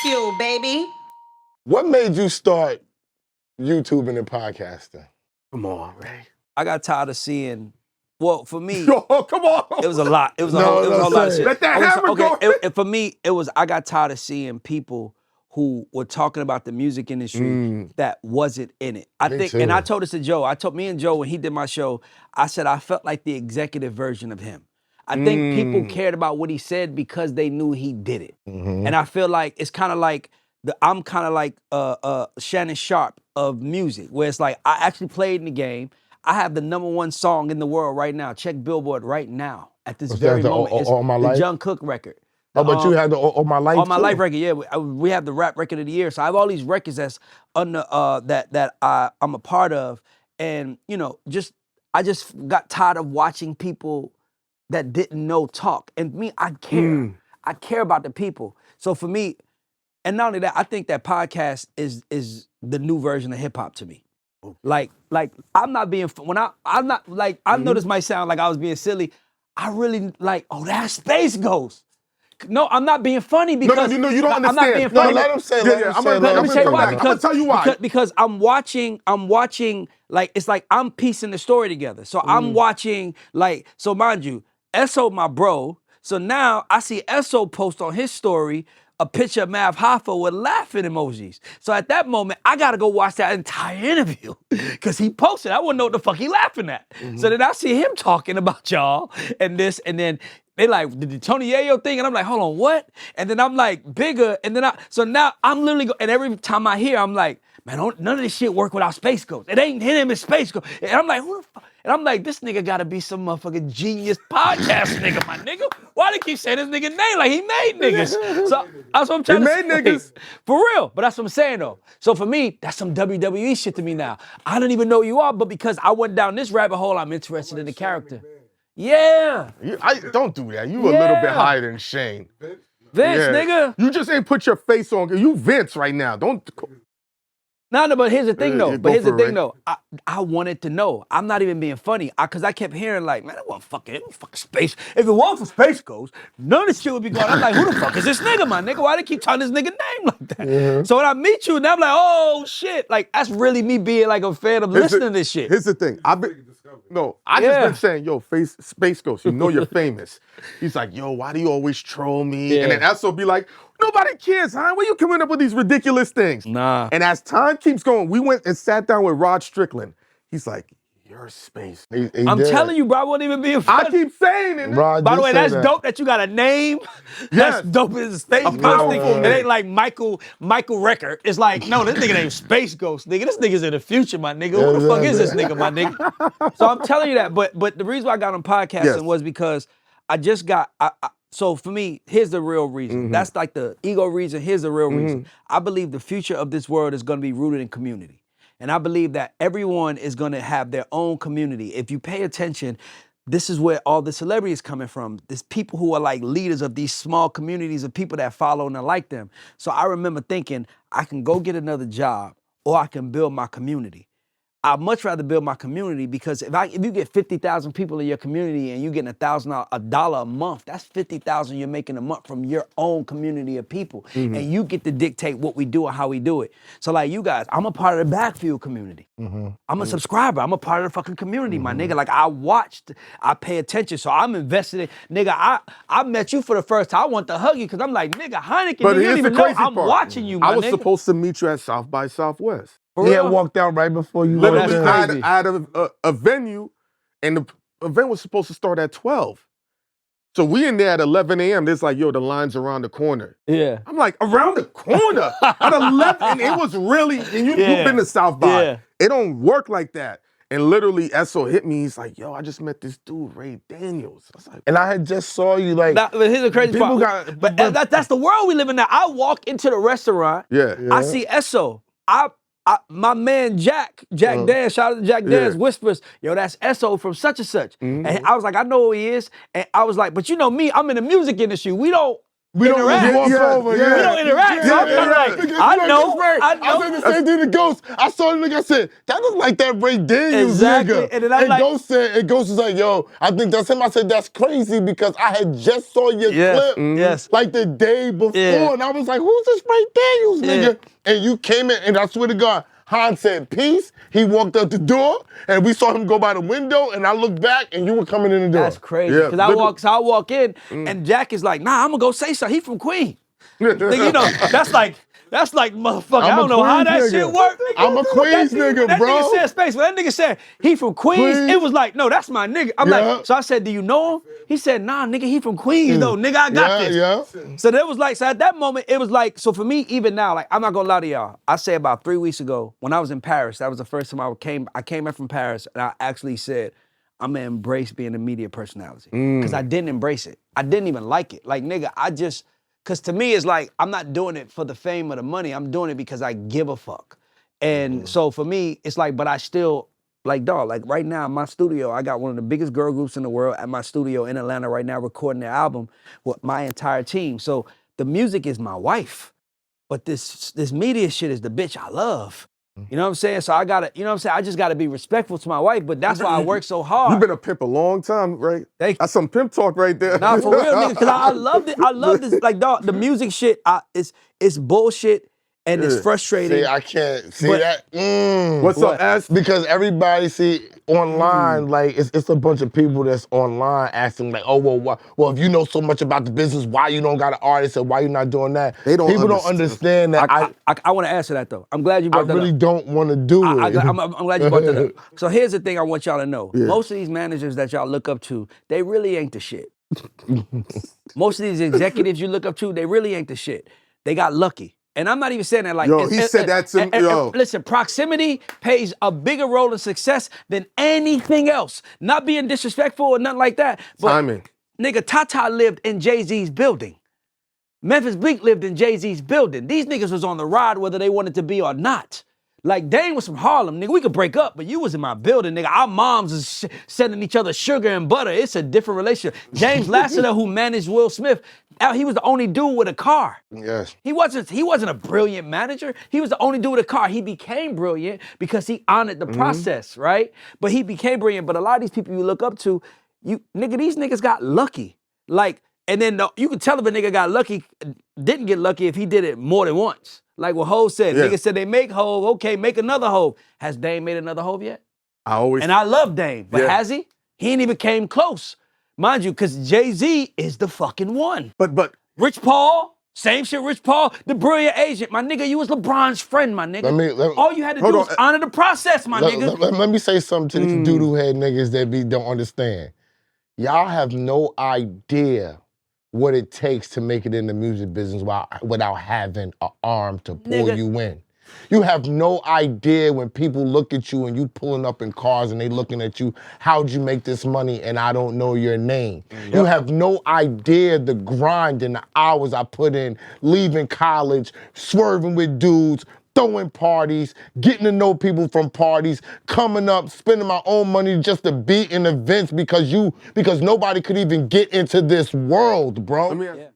Bagfuel, baby. What made you start YouTubing and podcasting? Come on, Ray. I got tired of seeing. Well, for me, Yo, come on. it was a lot. It was a No, whole, it was a no, whole lot of say shit. it. Let that Okay, hammer go. for me, it was. I got tired of seeing people who were talking about the music industry that wasn't in it. I Me think, too. and I told this to Joe. I told me and Joe when he did my show. I said I felt like the executive version of him. I think people cared about what he said because they knew he did it. And I feel like it's kind of like I'm kind of like Shannon Sharp of music, where it's like I actually played in the game. I have the #1 song in the world right now. Check Billboard right now at this very moment. It's All My the Life? John Cook record. Oh, but you had the All My Life All My too? Life record, yeah. We have the rap record of the year. So I have all these records that's under that I'm a part of, and you know, I just got tired of watching people that didn't know talk. And me, I care. I care about the people. So for me, and not only that, I think that podcast is the new version of hip hop to me. Like I'm not being I'm not like I know this might sound like I was being silly. I really like, oh, that's Space Ghost. No, I'm not being funny because No, you don't I'm not understand. being No, funny. let him say it. Yeah, Let him I'm say it. gonna Let me tell you why. I'm gonna tell you why. Because I'm watching, like, it's like I'm piecing the story together. So I'm watching, like, so mind you, Esso my bro. So now I see Esso post on his story a picture of Mav Hoffa with laughing emojis. So at that moment, I gotta go watch that entire interview because he posted. I wouldn't know what the fuck he laughing at. So then I see him talking about y'all and this, and then they like, did the Tony Yayo thing? And I'm like, hold on, what? And then I'm like, bigger. And then so now I'm literally, and every time I hear, I'm like, man, none of this shit work without Space Ghost. It ain't him, it's Space Ghost. And I'm like, who the fuck? And I'm like, this nigga gotta be some motherfucking genius podcast nigga, my nigga. Why they keep saying this nigga name? Like, he made niggas. So that's what I'm trying to say. He made niggas. For real. But that's what I'm saying, though. So for me, that's some WWE shit to me now. I don't even know who you are, but because I went down this rabbit hole, I'm interested in the character. Yeah. Don't do that. You a little bit higher than Shane. Vince, nigga. You just ain't put your face on. You Vince right now. Don't. No, but here's the thing, though. Yeah, But here's the go for it, thing, though. I wanted to know. I'm not even being funny. Because I kept hearing, like, man, it wasn't fucking space. If it wasn't for Space Ghost, none of this shit would be going on. I'm like, who the fuck is this nigga, my nigga? Why they keep telling this nigga name like that? So when I meet you, and I'm like, oh, shit. Like, that's really me being, like, a fan of listening to this shit. Here's the thing. I just been saying, yo, Space Ghost, you know you're famous. He's like, yo, why do you always troll me? And then Esso be like, nobody cares, huh? Where you coming up with these ridiculous things? Nah. And as time keeps going, we went and sat down with Rod Strickland. He's like, you're Space. I'm telling you, bro, I wasn't even being funny. I keep saying it. Rod By the did way, say that's that. dope that you got a name. Yes. That's dope as a Space Ghost powerful nigga. It name. ain't like Michael Record. It's like, no, this nigga named Space Ghost, nigga. This nigga's in the future, my nigga. Who the fuck is this nigga, my nigga? So I'm telling you that. But the reason why I got on podcasting was because I just got. So for me, here's the real reason. That's like the ego reason. Here's the real reason. I believe the future of this world is going to be rooted in community. And I believe that everyone is going to have their own community. If you pay attention, this is where all the celebrity is coming from. There's people who are like leaders of these small communities of people that follow and are like them. So I remember thinking, I can go get another job or I can build my community. I'd much rather build my community because if you get 50,000 people in your community and you getting $1,000 a month, that's 50,000 you're making a month from your own community of people. And you get to dictate what we do and how we do it. So like you guys, I'm a part of the Bagfuel community. I'm a subscriber. I'm a part of the fucking community, my nigga. Like I watched, I pay attention. So I'm invested in, nigga, I met you for the first time. I want to hug you because I'm like, nigga, Heineken, But you here's don't the even know crazy I'm part. watching you, my I was nigga. supposed to meet you at South by Southwest. He had walked out right before you Literally, walked I in. had a venue, and the event was supposed to start at 12. So we in there at 11 a.m. There's like, yo, the line's around the corner. Yeah. I'm like, around the corner at 11, and it was really, and you've been to South by. Yeah. It don't work like that. And literally, Esso hit me. He's like, yo, I just met this dude, Ray Daniels. I was like, And I had just saw you like. But here's the crazy People part. got- But that's the world we live in now. I walk into the restaurant. yeah. I see Esso. My man Jack Dan, shout out to Jack Dan's whispers, yo, that's Esso from such and such. And I was like, I know who he is. And I was like, but you know me, I'm in the music industry. We don't We don't interact. just walk over. We don't interact. So I'm kind of like, I know. I said the same thing to Ghost. I saw the nigga, I said, that look like that Ray Daniels nigga. And then I'm like, Ghost was like, yo, I think that's him. I said, that's crazy because I had just saw your clip like the day before. And I was like, who's this Ray Daniels nigga? And you came in, and I swear to God, Han said peace. He walked out the door, and we saw him go by the window, and I looked back, and you were coming in the door. That's crazy. Because I walk in, and Jack is like, nah, I'm going to go say something. He from Queen. Nigga, you know, that's like motherfucker. I don't know how that shit work. Nigga. I'm a Queens nigga, bro. That nigga said Space. When that nigga said he from Queens, it was like, no, that's my nigga. I'm like, so I said, do you know him? He said, nah, nigga, he from Queens though. Nigga, I got this. So that was like, so at that moment, it was like, so for me, even now, like, I'm not gonna lie to y'all. I say about 3 weeks ago, when I was in Paris, that was the first time I came back from Paris, and I actually said, I'm gonna embrace being a media personality. Because I didn't embrace it. I didn't even like it. Like, nigga, because to me, it's like, I'm not doing it for the fame or the money. I'm doing it because I give a fuck. And so for me, it's like, but I still, like, dog, like right now in my studio, I got one of the biggest girl groups in the world at my studio in Atlanta right now recording their album with my entire team. So the music is my wife, but this media shit is the bitch I love. You know what I'm saying? So I gotta, you know what I'm saying? I just gotta be respectful to my wife, but that's why I work so hard. You've been a pimp a long time, right? That's some pimp talk right there. Nah, for real, nigga, because I love it. I love this. Like, dog, the music shit, it's bullshit and it's frustrating. See, I can't see that. What's up, Ash? Because everybody see online, like it's a bunch of people that's online asking, like, oh, well, if you know so much about the business, why you don't got an artist and why you not doing that? People don't understand that. I want to answer that though. I'm glad you brought that up. I really don't want to do it. I'm glad you brought that up. So here's the thing I want y'all to know. Most of these managers that y'all look up to, they really ain't the shit. Most of these executives you look up to, they really ain't the shit. They got lucky. And I'm not even saying that like... Yo, he said that to me, yo. Listen, proximity plays a bigger role in success than anything else. Not being disrespectful or nothing like that. But, timing. Nigga, Tata lived in Jay-Z's building. Memphis Bleak lived in Jay-Z's building. These niggas was on the ride whether they wanted to be or not. Like, Dane was from Harlem, nigga. We could break up, but you was in my building, nigga. Our moms is sending each other sugar and butter. It's a different relationship. James Lassiter, who managed Will Smith, he was the only dude with a car. Yes. He wasn't a brilliant manager. He was the only dude with a car. He became brilliant because he honored the process, right? But he became brilliant. But a lot of these people you look up to, these niggas got lucky. Like, and then you can tell if a nigga got lucky, didn't get lucky if he did it more than once. Like what Hov said. Niggas said they make Hov, okay, make another Hov. Has Dame made another Hov yet? And I love Dame, but has he? He ain't even came close. Mind you, because Jay-Z is the fucking one. But Rich Paul, same shit, Rich Paul, the brilliant agent. My nigga, you was LeBron's friend, my nigga. All you had to do was honor the process, my nigga. Let me say something to these doo-doo head niggas that don't understand. Y'all have no idea what it takes to make it in the music business without having an arm to pull you in. You have no idea when people look at you and you pulling up in cars and they looking at you, how'd you make this money and I don't know your name? You have no idea the grind and the hours I put in, leaving college, swerving with dudes, throwing parties, getting to know people from parties, coming up, spending my own money just to be in events because nobody could even get into this world, bro.